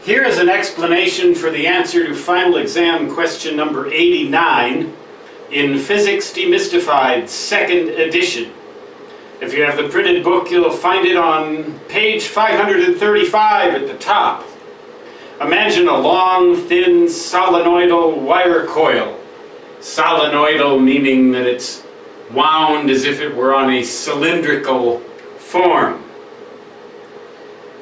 Here is an explanation for the answer to final exam question number 89 in Physics Demystified, 2nd edition. If you have the printed book, you'll find it on page 535 at the top. Imagine a long, thin, solenoidal wire coil. Solenoidal meaning that it's wound as if it were on a cylindrical form,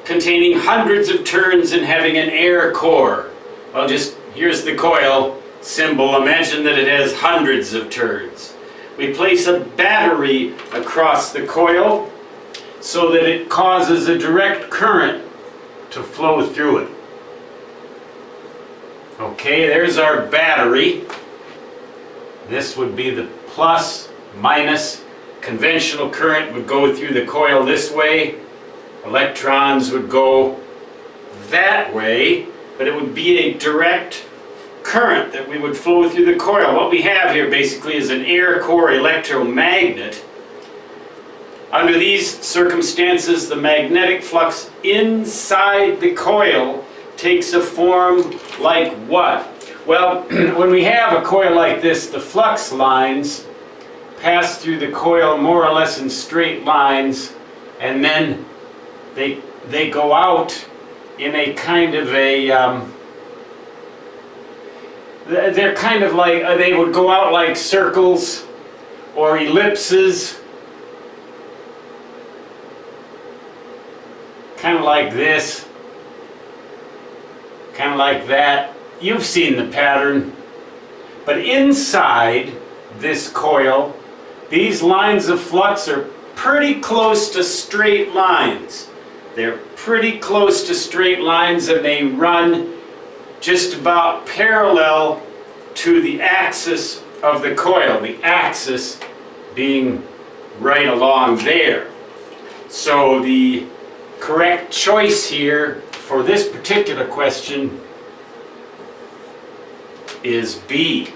containing hundreds of turns and having an air core. Well, here's the coil symbol. Imagine that it has hundreds of turns. We place a battery across the coil so that it causes a direct current to flow through it. Okay, there's our battery. This would be the plus, minus. Conventional current would go through the coil this way. Electrons would go that way, but it would be a direct current that we would flow through the coil. What we have here basically is an air core electromagnet. Under these circumstances, the magnetic flux inside the coil takes a form like what? Well, when we have a coil like this, the flux lines pass through the coil more or less in straight lines, and then they go out in a kind of a they're kind of like they would go out like circles or ellipses, kind of like this, kind of like that. You've seen the pattern. But inside this coil, these lines of flux are pretty close to straight lines. They're pretty close to straight lines, and they run just about parallel to the axis of the coil, the axis being right along there. So the correct choice here for this particular question is B.